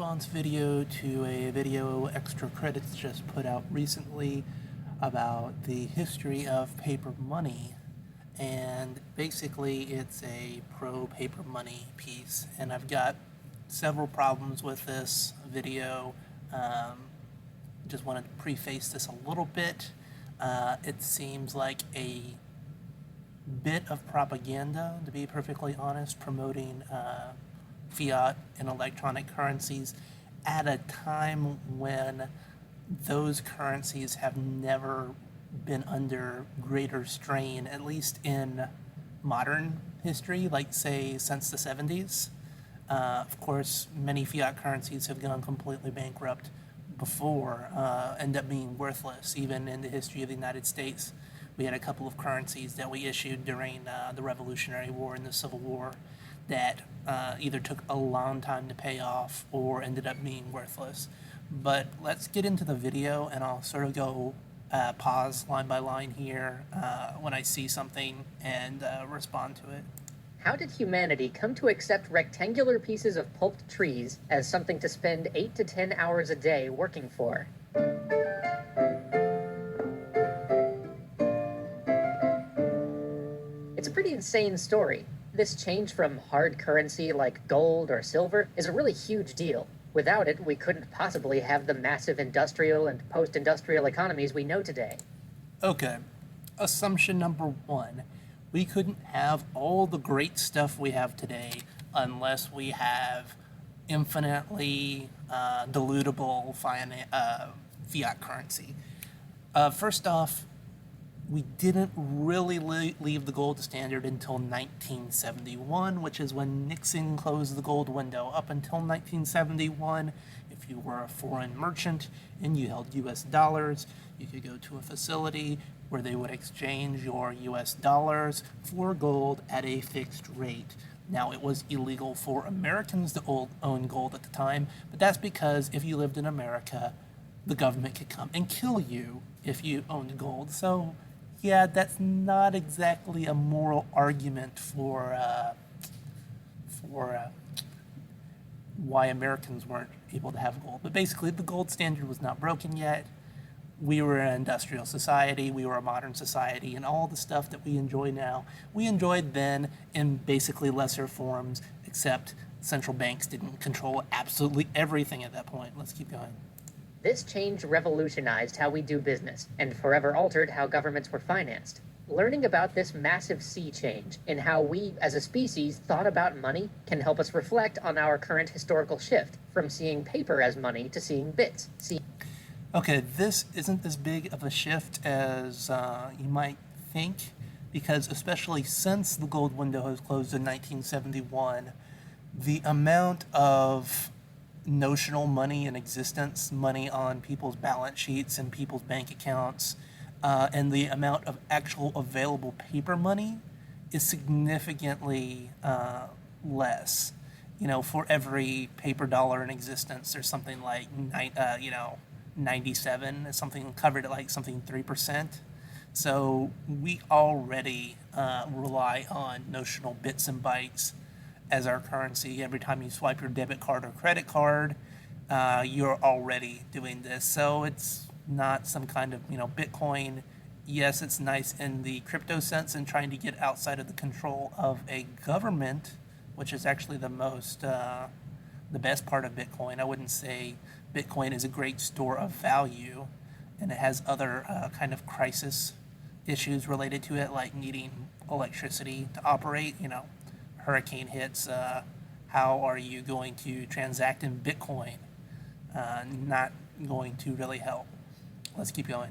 response video to a video Extra Credits just put out recently about the history of paper money. And basically it's a pro-paper money piece, and I've got several problems with this video. Just want to preface this a little bit. It seems like a bit of propaganda, to be perfectly honest, promoting fiat and electronic currencies at a time when those currencies have never been under greater strain, at least in modern history, like say since the 70s. Of course, many fiat currencies have gone completely bankrupt before, end up being worthless. Even in the history of the United States, we had a couple of currencies that we issued during the Revolutionary War and the Civil War that either took a long time to pay off or ended up being worthless. But let's get into the video, and I'll sort of go pause line by line here when I see something and respond to it. How did humanity come to accept rectangular pieces of pulped trees as something to spend 8 to 10 hours a day working for? It's a pretty insane story. This change from hard currency like gold or silver is a really huge deal. Without it, we couldn't possibly have the massive industrial and post-industrial economies we know today. Okay, assumption number one. We couldn't have all the great stuff we have today unless we have infinitely dilutable fiat currency. First off, we didn't really leave the gold standard until 1971, which is when Nixon closed the gold window. Up until 1971, if you were a foreign merchant and you held US dollars, you could go to a facility where they would exchange your US dollars for gold at a fixed rate. Now, it was illegal for Americans to own gold at the time, but that's because if you lived in America, the government could come and kill you if you owned gold. So yeah, that's not exactly a moral argument for why Americans weren't able to have gold. But basically, the gold standard was not broken yet. We were an industrial society, we were a modern society, and all the stuff that we enjoy now, we enjoyed then in basically lesser forms, except central banks didn't control absolutely everything at that point. Let's keep going. This change revolutionized how we do business and forever altered how governments were financed. Learning about this massive sea change in how we, as a species, thought about money can help us reflect on our current historical shift from seeing paper as money to seeing bits. Okay, this isn't as big of a shift as you might think, because especially since the gold window has closed in 1971, the amount of notional money in existence, money on people's balance sheets and people's bank accounts, and the amount of actual available paper money is significantly less. You know, for every paper dollar in existence, there's something like 97 is something covered at like something 3%. So we already rely on notional bits and bytes as our currency. Every time you swipe your debit card or credit card, you're already doing this. So it's not some kind of, Bitcoin. Yes, it's nice in the crypto sense and trying to get outside of the control of a government, which is actually the best part of Bitcoin. I wouldn't say Bitcoin is a great store of value, and it has other kind of crisis issues related to it, like needing electricity to operate. Hurricane hits, how are you going to transact in Bitcoin? Not going to really help. Let's keep going.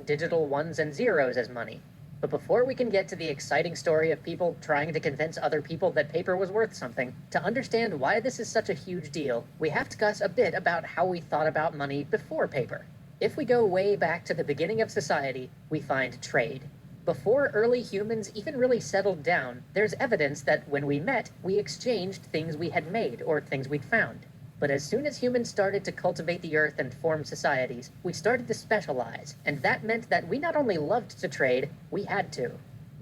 Digital ones and zeros as money. But before we can get to the exciting story of people trying to convince other people that paper was worth something, to understand why this is such a huge deal, we have to discuss a bit about how we thought about money before paper. If we go way back to the beginning of society, we find trade. Before early humans even really settled down, there's evidence that when we met, we exchanged things we had made or things we'd found. But as soon as humans started to cultivate the earth and form societies, we started to specialize, and that meant that we not only loved to trade, we had to.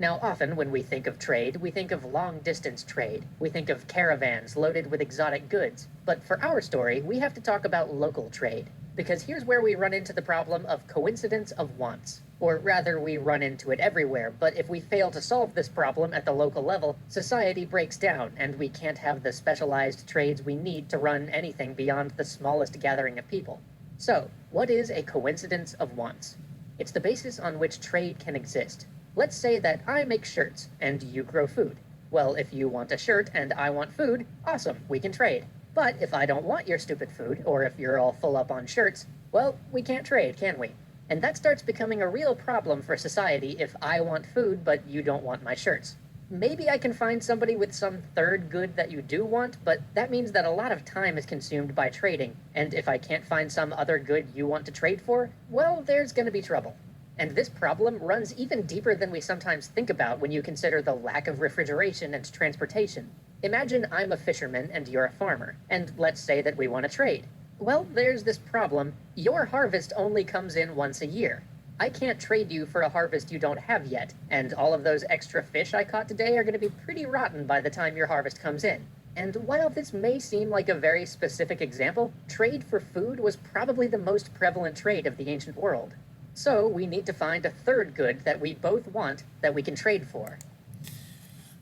Now, often when we think of trade, we think of long-distance trade. We think of caravans loaded with exotic goods. But for our story, we have to talk about local trade, because here's where we run into the problem of coincidence of wants. Or rather, we run into it everywhere, but if we fail to solve this problem at the local level, society breaks down, and we can't have the specialized trades we need to run anything beyond the smallest gathering of people. So, what is a coincidence of wants? It's the basis on which trade can exist. Let's say that I make shirts, and you grow food. Well, if you want a shirt and I want food, awesome, we can trade. But if I don't want your stupid food, or if you're all full up on shirts, well, we can't trade, can we? And that starts becoming a real problem for society if I want food but you don't want my shirts. Maybe I can find somebody with some third good that you do want, but that means that a lot of time is consumed by trading, and if I can't find some other good you want to trade for, well, there's gonna be trouble. And this problem runs even deeper than we sometimes think about when you consider the lack of refrigeration and transportation. Imagine I'm a fisherman and you're a farmer, and let's say that we want to trade. Well, there's this problem. Your harvest only comes in once a year. I can't trade you for a harvest you don't have yet, and all of those extra fish I caught today are going to be pretty rotten by the time your harvest comes in. And while this may seem like a very specific example, trade for food was probably the most prevalent trade of the ancient world. So we need to find a third good that we both want that we can trade for.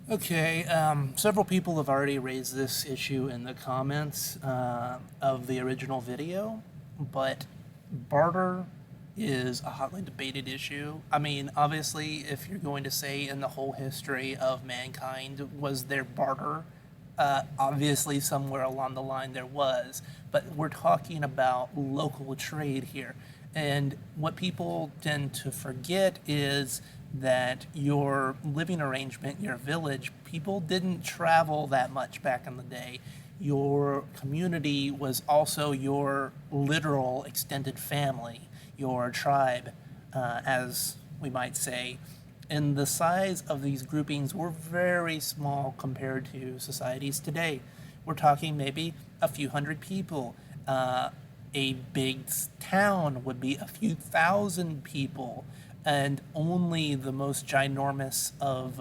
Okay, several people have already raised this issue in the comments of the original video, but barter is a hotly debated issue. I mean, obviously, if you're going to say in the whole history of mankind, was there barter? Obviously, somewhere along the line there was, but we're talking about local trade here. And what people tend to forget is that your living arrangement, your village, people didn't travel that much back in the day. Your community was also your literal extended family, your tribe, as we might say. And the size of these groupings were very small compared to societies today. We're talking maybe a few hundred people. A big town would be a few thousand people, and only the most ginormous of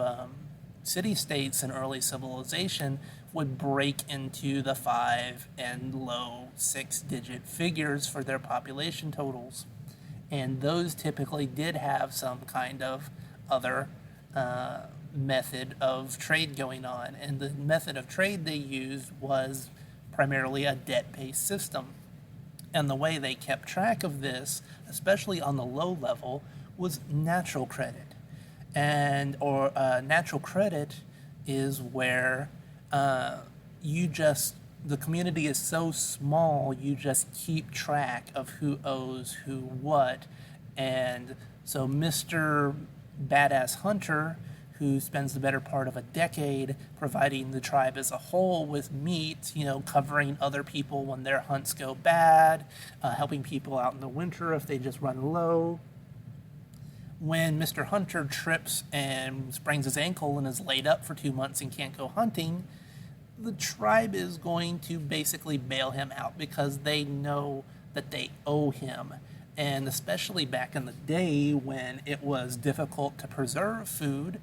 city-states in early civilization would break into the 5 and low 6-digit figures for their population totals. And those typically did have some kind of other method of trade going on. And the method of trade they used was primarily a debt-based system. And the way they kept track of this, especially on the low level, was natural credit. And natural credit is where the community is so small, you just keep track of who owes who what. And so Mr. Badass Hunter, who spends the better part of a decade providing the tribe as a whole with meat, covering other people when their hunts go bad, helping people out in the winter if they just run low. When Mr. Hunter trips and sprains his ankle and is laid up for 2 months and can't go hunting, the tribe is going to basically bail him out because they know that they owe him. And especially back in the day when it was difficult to preserve food,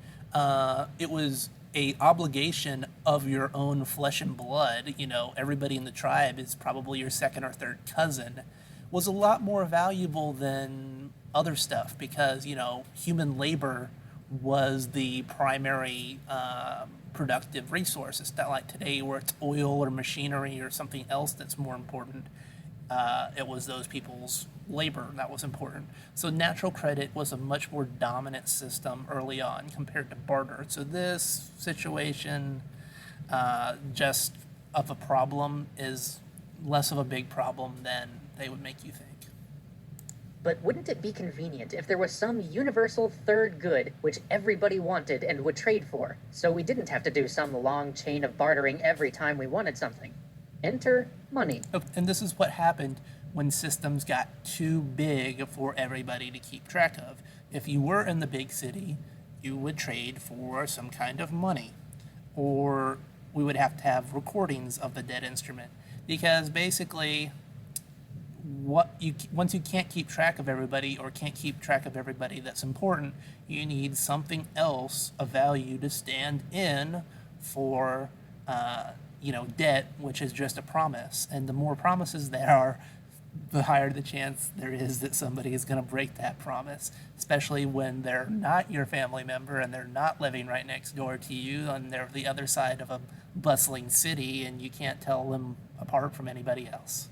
it was a obligation of your own flesh and blood. Everybody in the tribe is probably your second or third cousin, was a lot more valuable than other stuff because, human labor was the primary productive resource. It's not like today where it's oil or machinery or something else that's more important. It was those people's labor that was important. So natural credit was a much more dominant system early on compared to barter. So this situation just of a problem is less of a big problem than they would make you think. But wouldn't it be convenient if there was some universal third good which everybody wanted and would trade for, so we didn't have to do some long chain of bartering every time we wanted something? Enter money. Oh, and this is what happened when systems got too big for everybody to keep track of. If you were in the big city, you would trade for some kind of money, or we would have to have recordings of the debt instrument, because basically once you can't keep track of everybody or can't keep track of everybody that's important, you need something else of value to stand in for debt, which is just a promise. And the more promises there are, the higher the chance there is that somebody is going to break that promise, especially when they're not your family member and they're not living right next door to you and they're the other side of a bustling city and you can't tell them apart from anybody else.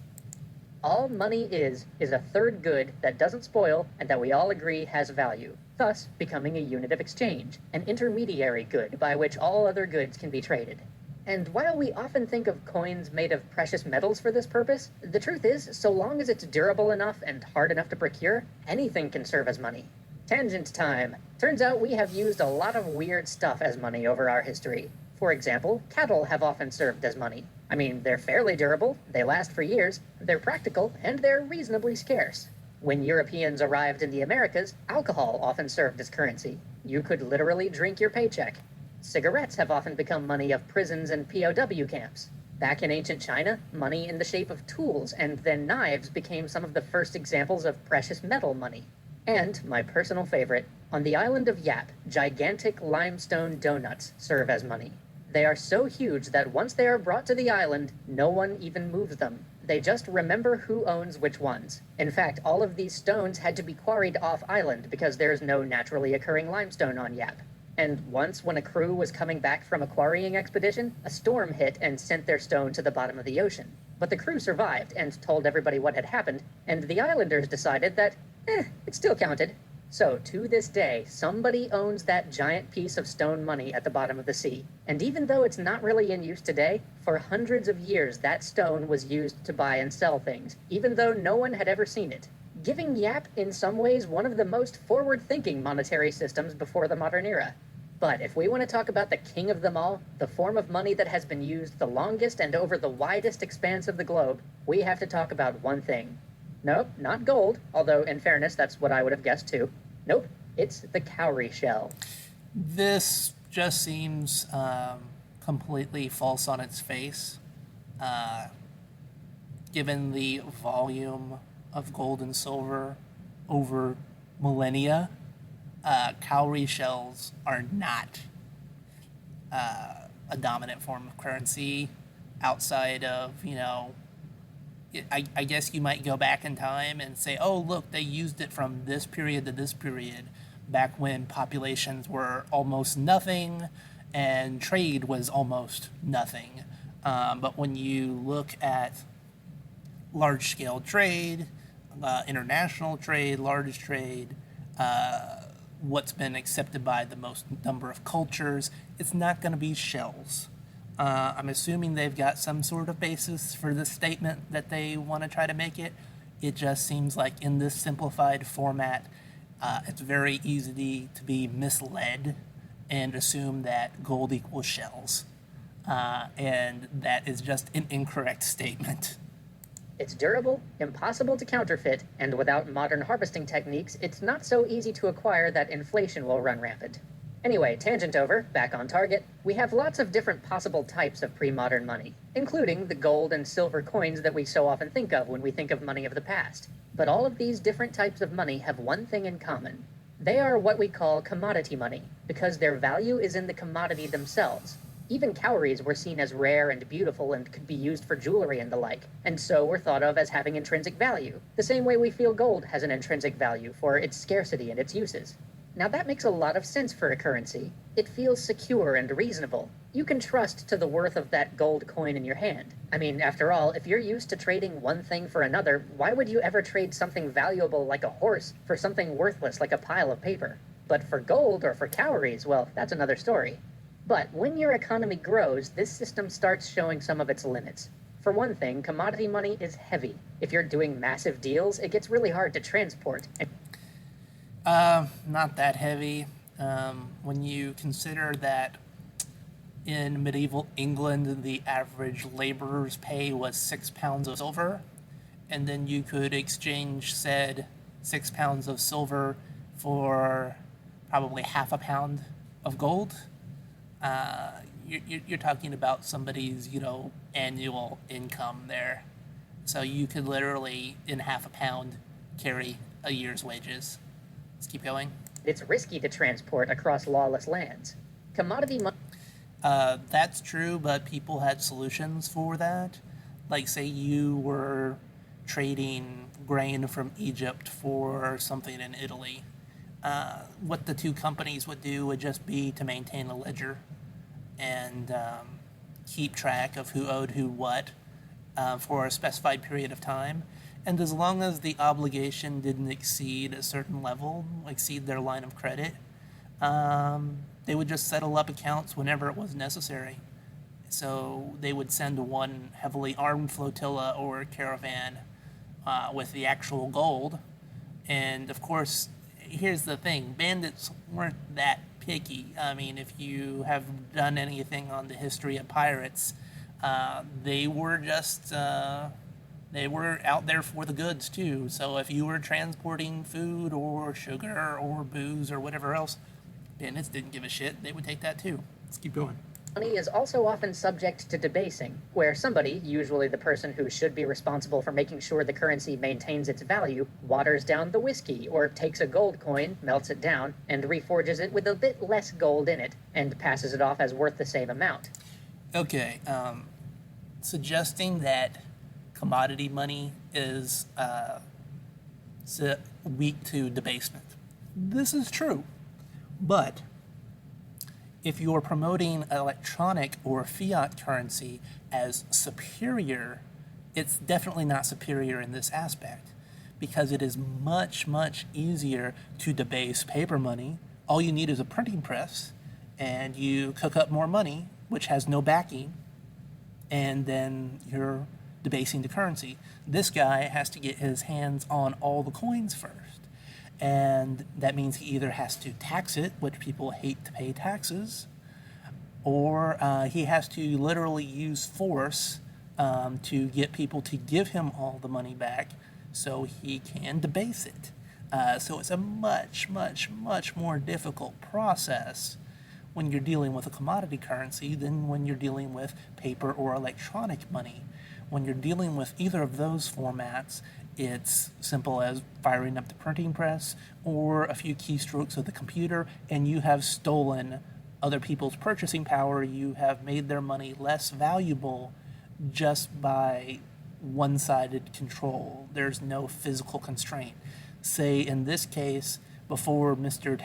All money is a third good that doesn't spoil and that we all agree has value, thus becoming a unit of exchange, an intermediary good by which all other goods can be traded. And while we often think of coins made of precious metals for this purpose, the truth is, so long as it's durable enough and hard enough to procure, anything can serve as money. Tangent time. Turns out we have used a lot of weird stuff as money over our history. For example, cattle have often served as money. I mean, they're fairly durable, they last for years, they're practical, and they're reasonably scarce. When Europeans arrived in the Americas, alcohol often served as currency. You could literally drink your paycheck. Cigarettes have often become money of prisons and POW camps. Back in ancient China, money in the shape of tools and then knives became some of the first examples of precious metal money. And, my personal favorite, on the island of Yap, gigantic limestone donuts serve as money. They are so huge that once they are brought to the island, no one even moves them. They just remember who owns which ones. In fact, all of these stones had to be quarried off-island because there's no naturally occurring limestone on Yap. And once, when a crew was coming back from a quarrying expedition, a storm hit and sent their stone to the bottom of the ocean. But the crew survived and told everybody what had happened, and the islanders decided that, it still counted. So, to this day, somebody owns that giant piece of stone money at the bottom of the sea. And even though it's not really in use today, for hundreds of years that stone was used to buy and sell things, even though no one had ever seen it, giving Yap, in some ways, one of the most forward-thinking monetary systems before the modern era. But if we want to talk about the king of them all, the form of money that has been used the longest and over the widest expanse of the globe, we have to talk about one thing. Nope, not gold, although in fairness, that's what I would have guessed too. Nope, it's the cowrie shell. This just seems completely false on its face. Given the volume of gold and silver over millennia, cowrie shells are not a dominant form of currency outside of, I guess you might go back in time and say, oh, look, they used it from this period to this period, back when populations were almost nothing and trade was almost nothing. But when you look at large-scale trade, international trade, large trade, what's been accepted by the most number of cultures, it's not going to be shells. I'm assuming they've got some sort of basis for this statement that they want to try to make it. It just seems like in this simplified format, it's very easy to be misled and assume that gold equals shells. And that is just an incorrect statement. It's durable, impossible to counterfeit, and without modern harvesting techniques, it's not so easy to acquire that inflation will run rampant. Anyway, tangent over, back on target, we have lots of different possible types of pre-modern money, including the gold and silver coins that we so often think of when we think of money of the past. But all of these different types of money have one thing in common. They are what we call commodity money, because their value is in the commodity themselves. Even cowries were seen as rare and beautiful and could be used for jewelry and the like, and so were thought of as having intrinsic value, the same way we feel gold has an intrinsic value for its scarcity and its uses. Now that makes a lot of sense for a currency. It feels secure and reasonable. You can trust to the worth of that gold coin in your hand. I mean, after all, if you're used to trading one thing for another, why would you ever trade something valuable like a horse for something worthless like a pile of paper? But for gold or for cowries, well, that's another story. But when your economy grows, this system starts showing some of its limits. For one thing, commodity money is heavy. If you're doing massive deals, it gets really hard to transport. Not that heavy. When you consider that in medieval England, the average laborer's pay was 6 pounds of silver, and then you could exchange said 6 pounds of silver for probably half a pound of gold. You're talking about somebody's, annual income there. So you could literally, in half a pound, carry a year's wages. Let's keep going. It's risky to transport across lawless lands. Commodity money... That's true, but people had solutions for that. Like, say you were trading grain from Egypt for something in Italy. What the two companies would do would just be to maintain a ledger and keep track of who owed who what for a specified period of time. And as long as the obligation didn't exceed a certain level, exceed their line of credit, they would just settle up accounts whenever it was necessary. So they would send one heavily armed flotilla or caravan with the actual gold. And of course, here's the thing, bandits weren't that picky. I mean, if you have done anything on the history of pirates, they were just they were out there for the goods too. So if you were transporting food or sugar or booze or whatever else, bandits didn't give a shit. They would take that too. Let's keep going. Money is also often subject to debasing, where somebody, usually the person who should be responsible for making sure the currency maintains its value, waters down the whiskey, or takes a gold coin, melts it down, and reforges it with a bit less gold in it, and passes it off as worth the same amount. Okay, suggesting that commodity money is weak to debasement. This is true, but if you're promoting electronic or fiat currency as superior, it's definitely not superior in this aspect because it is much, much easier to debase paper money. All you need is a printing press and you cook up more money, which has no backing, and then you're debasing the currency. This guy has to get his hands on all the coins first. And that means he either has to tax it, which people hate to pay taxes, or he has to literally use force to get people to give him all the money back so he can debase it. So it's a much, much, much more difficult process when you're dealing with a commodity currency than when you're dealing with paper or electronic money. When you're dealing with either of those formats, it's simple as firing up the printing press or a few keystrokes of the computer, and you have stolen other people's purchasing power. You have made their money less valuable just by one-sided control. There's no physical constraint. Say, in this case, before Mr.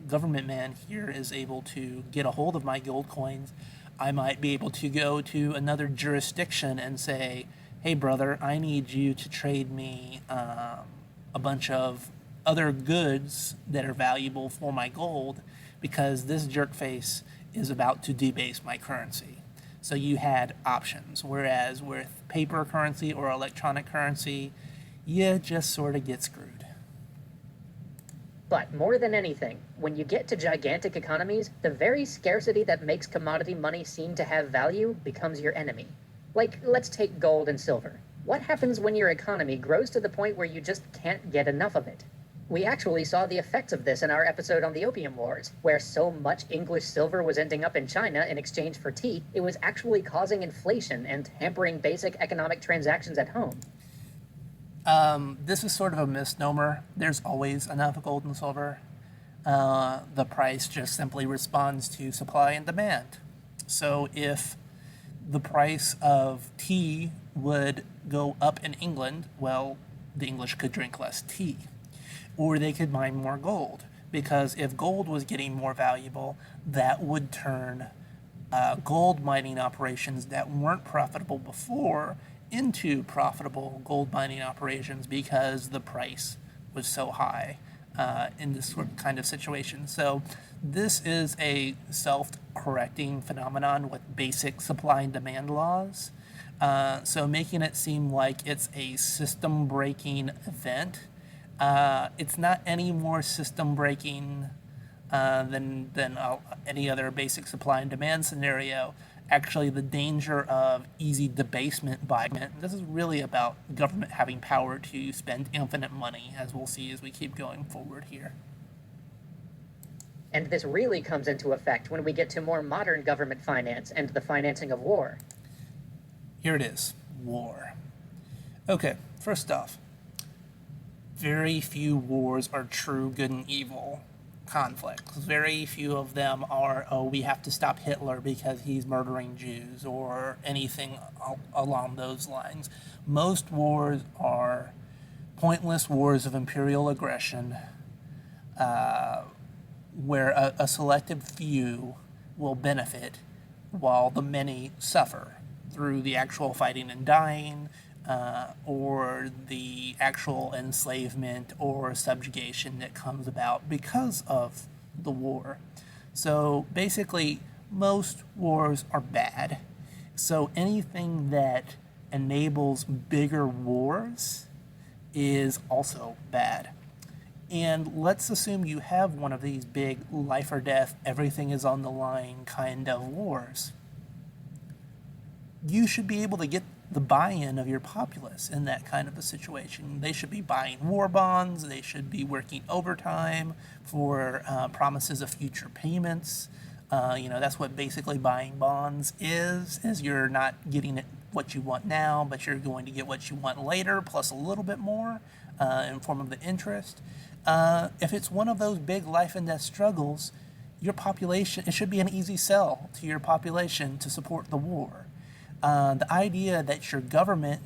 Government Man here is able to get a hold of my gold coins, I might be able to go to another jurisdiction and say, hey brother, I need you to trade me a bunch of other goods that are valuable for my gold because this jerkface is about to debase my currency. So you had options, whereas with paper currency or electronic currency, you just sort of get screwed. But more than anything, when you get to gigantic economies, the very scarcity that makes commodity money seem to have value becomes your enemy. Like, let's take gold and silver. What happens when your economy grows to the point where you just can't get enough of it? We actually saw the effects of this in our episode on the Opium Wars, where so much English silver was ending up in China in exchange for tea, it was actually causing inflation and hampering basic economic transactions at home. This is sort of a misnomer. There's always enough gold and silver. The price just simply responds to supply and demand. So if the price of tea would go up in England, well, the English could drink less tea. Or they could mine more gold. Because if gold was getting more valuable, that would turn gold mining operations that weren't profitable before into profitable gold mining operations because the price was so high in this sort of kind of situation. So this is a self-correcting phenomenon with basic supply and demand laws. So making it seem like it's a system-breaking event, it's not any more system-breaking than any other basic supply and demand scenario. Actually, the danger of easy debasement by this is really about government having power to spend infinite money, as we'll see as we keep going forward here. And this really comes into effect when we get to more modern government finance and the financing of war. Here it is, war. Okay, first off, very few wars are true good and evil. conflicts. Very few of them are, oh, we have to stop Hitler because he's murdering Jews or anything along those lines. Most wars are pointless wars of imperial aggression where a selective few will benefit while the many suffer through the actual fighting and dying, or the actual enslavement or subjugation that comes about because of the war. So basically, most wars are bad. So anything that enables bigger wars is also bad. And let's assume you have one of these big life or death, everything is on the line kind of wars. You should be able to get the buy-in of your populace in that kind of a situation. They should be buying war bonds. They should be working overtime for promises of future payments. That's what basically buying bonds is you're not getting it what you want now, but you're going to get what you want later, plus a little bit more in form of the interest. If it's one of those big life and death struggles, your population, it should be an easy sell to your population to support the war. The idea that your government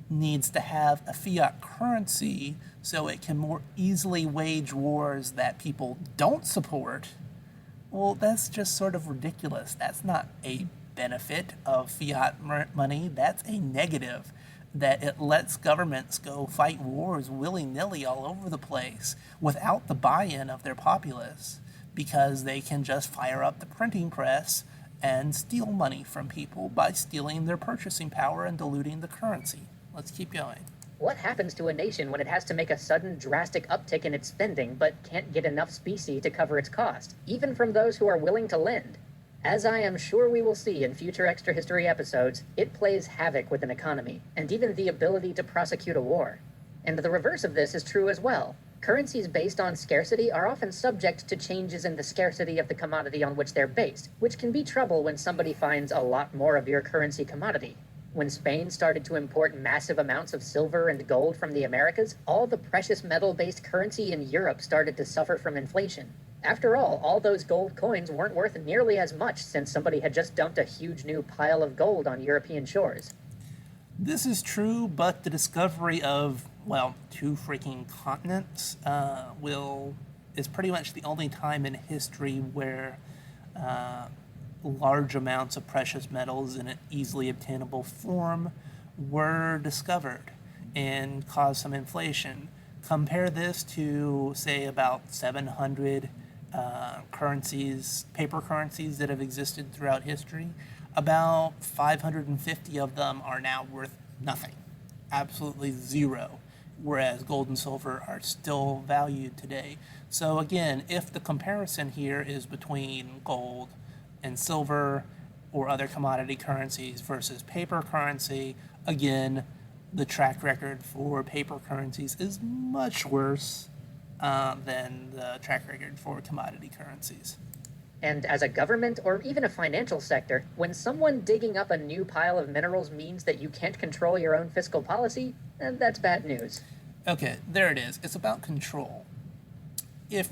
needs to have a fiat currency so it can more easily wage wars that people don't support, well, that's just sort of ridiculous. That's not a benefit of fiat money. That's a negative, that it lets governments go fight wars willy-nilly all over the place without the buy-in of their populace, because they can just fire up the printing press and steal money from people by stealing their purchasing power and diluting the currency. Let's keep going. What happens to a nation when it has to make a sudden drastic uptick in its spending but can't get enough specie to cover its cost, even from those who are willing to lend? As I am sure we will see in future Extra History episodes, it plays havoc with an economy, and even the ability to prosecute a war. And the reverse of this is true as well. Currencies based on scarcity are often subject to changes in the scarcity of the commodity on which they're based, which can be trouble when somebody finds a lot more of your currency commodity. When Spain started to import massive amounts of silver and gold from the Americas, all the precious metal-based currency in Europe started to suffer from inflation. After all those gold coins weren't worth nearly as much since somebody had just dumped a huge new pile of gold on European shores. This is true, but the discovery of, well, 2 freaking continents is pretty much the only time in history where large amounts of precious metals in an easily obtainable form were discovered and caused some inflation. Compare this to, say, about 700 paper currencies that have existed throughout history. About 550 of them are now worth nothing, absolutely zero, whereas gold and silver are still valued today. So again, if the comparison here is between gold and silver or other commodity currencies versus paper currency, again, the track record for paper currencies is much worse than the track record for commodity currencies. And as a government or even a financial sector, when someone digging up a new pile of minerals means that you can't control your own fiscal policy, that's bad news. Okay, there it is. It's about control. If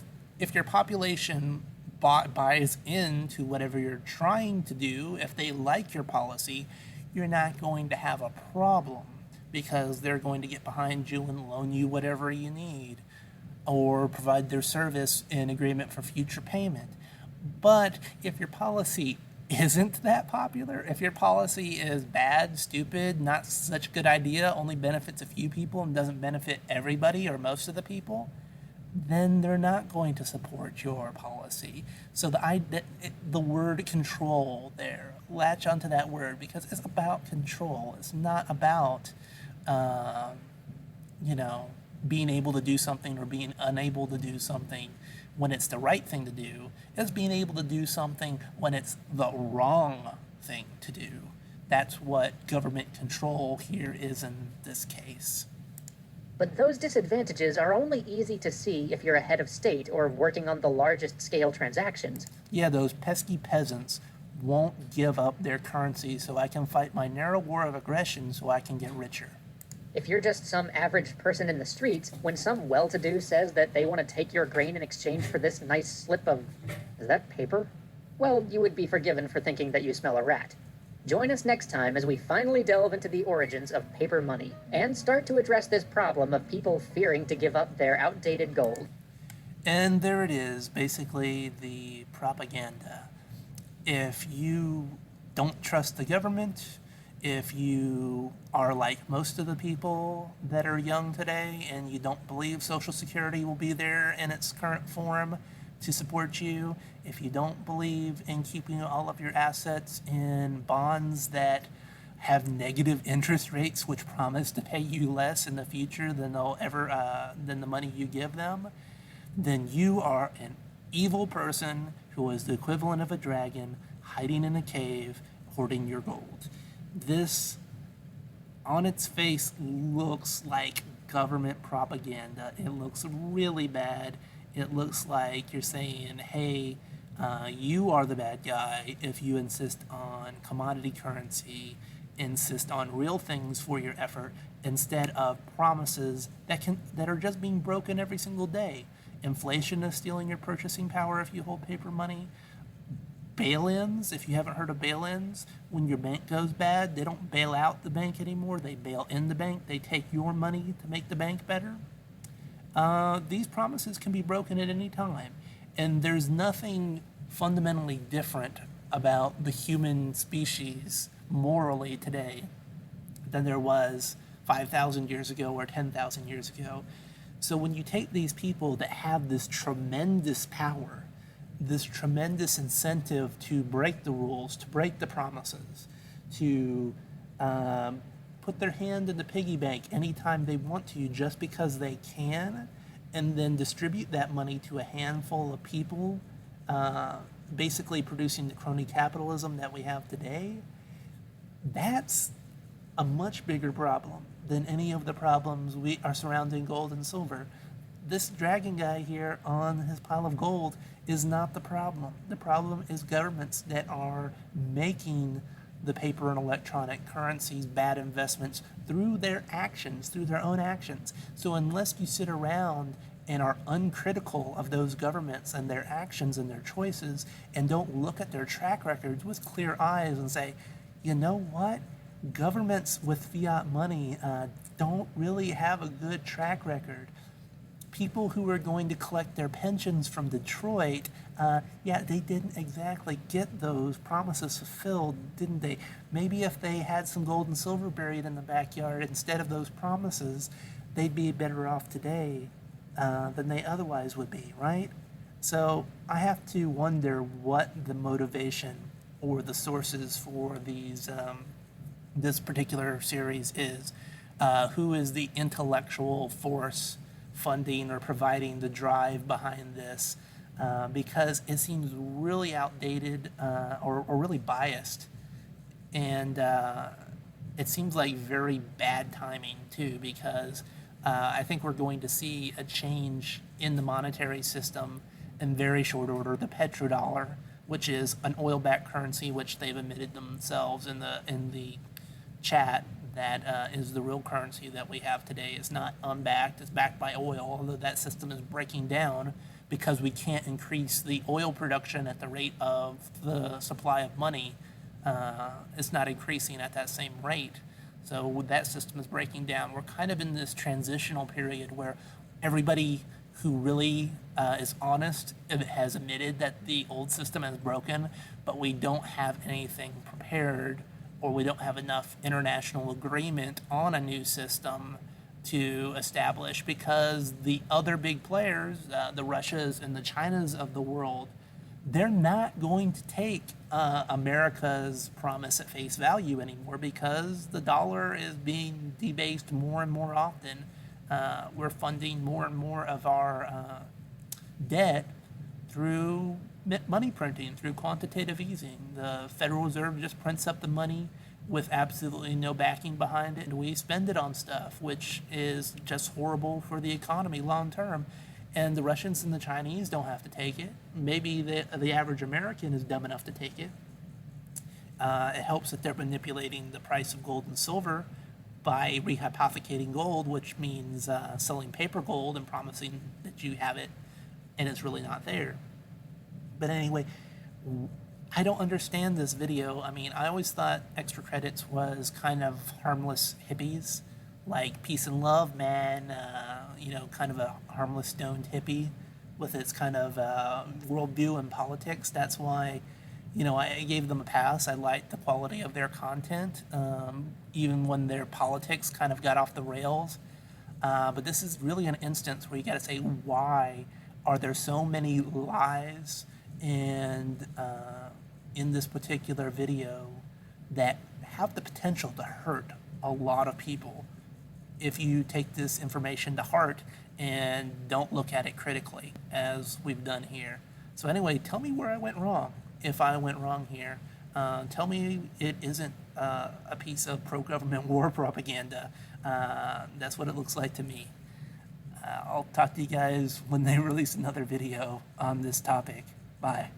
your population buys into whatever you're trying to do, if they like your policy, you're not going to have a problem because they're going to get behind you and loan you whatever you need or provide their service in agreement for future payment. But if your policy isn't that popular, if your policy is bad, stupid, not such a good idea, only benefits a few people and doesn't benefit everybody or most of the people, then they're not going to support your policy. So the word control there, latch onto that word, because it's about control. It's not about, being able to do something or being unable to do something when it's the right thing to do. It's being able to do something when it's the wrong thing to do. That's what government control here is in this case. But those disadvantages are only easy to see if you're a head of state or working on the largest scale transactions. Yeah, those pesky peasants won't give up their currency so I can fight my narrow war of aggression so I can get richer. If you're just some average person in the streets, when some well to do says that they want to take your grain in exchange for this nice slip of. Is that paper? Well, you would be forgiven for thinking that you smell a rat. Join us next time as we finally delve into the origins of paper money and start to address this problem of people fearing to give up their outdated gold. And there it is, basically the propaganda. If you don't trust the government, if you are like most of the people that are young today and you don't believe Social Security will be there in its current form to support you, if you don't believe in keeping all of your assets in bonds that have negative interest rates which promise to pay you less in the future than they'll ever than the money you give them, then you are an evil person who is the equivalent of a dragon hiding in a cave hoarding your gold. This, on its face, looks like government propaganda. It looks really bad. It looks like you're saying, hey, you are the bad guy if you insist on commodity currency, insist on real things for your effort instead of promises that are just being broken every single day. Inflation is stealing your purchasing power if you hold paper money. Bail-ins, if you haven't heard of bail-ins, when your bank goes bad, they don't bail out the bank anymore. They bail in the bank. They take your money to make the bank better. These promises can be broken at any time. And there's nothing fundamentally different about the human species morally today than there was 5,000 years ago or 10,000 years ago. So when you take these people that have this tremendous power, this tremendous incentive to break the rules, to break the promises, to put their hand in the piggy bank anytime they want to just because they can, and then distribute that money to a handful of people, basically producing the crony capitalism that we have today, that's a much bigger problem than any of the problems we are surrounding gold and silver. This dragon guy here on his pile of gold is not the problem. The problem is governments that are making the paper and electronic currencies bad investments through their actions, through their own actions. So unless you sit around and are uncritical of those governments and their actions and their choices and don't look at their track records with clear eyes and say, you know what? Governments with fiat money don't really have a good track record. People who are going to collect their pensions from Detroit, they didn't exactly get those promises fulfilled, didn't they? Maybe if they had some gold and silver buried in the backyard instead of those promises, they'd be better off today than they otherwise would be, right? So I have to wonder what the motivation or the sources for this particular series is. Who is the intellectual force funding or providing the drive behind this? Because it seems really outdated or really biased. And it seems like very bad timing, too, because I think we're going to see a change in the monetary system in very short order. The petrodollar, which is an oil-backed currency, which they've admitted themselves in the chat, that is the real currency that we have today. It's not unbacked, it's backed by oil, although that system is breaking down because we can't increase the oil production at the rate of the supply of money. It's not increasing at that same rate. So that system is breaking down. We're kind of in this transitional period where everybody who really is honest has admitted that the old system is broken, but we don't have anything prepared, or we don't have enough international agreement on a new system to establish, because the other big players, the Russias and the Chinas of the world, they're not going to take America's promise at face value anymore because the dollar is being debased more and more often. We're funding more and more of our debt through money printing, through quantitative easing. The Federal Reserve just prints up the money with absolutely no backing behind it, and we spend it on stuff, which is just horrible for the economy long term. And the Russians and the Chinese don't have to take it. Maybe the average American is dumb enough to take it. It helps that they're manipulating the price of gold and silver, by rehypothecating gold, which means selling paper gold and promising that you have it, and it's really not there. But anyway, I don't understand this video. I mean, I always thought extra credits was kind of harmless hippies, like peace and love, man, kind of a harmless stoned hippie with its kind of worldview and politics. That's why, I gave them a pass. I liked the quality of their content, even when their politics kind of got off the rails. But this is really an instance where you got to say, why are there so many lies and in this particular video that have the potential to hurt a lot of people if you take this information to heart and don't look at it critically, as we've done here. So anyway, tell me where I went wrong, if I went wrong here. Tell me it isn't a piece of pro-government war propaganda. That's what it looks like to me. I'll talk to you guys when they release another video on this topic. Bye.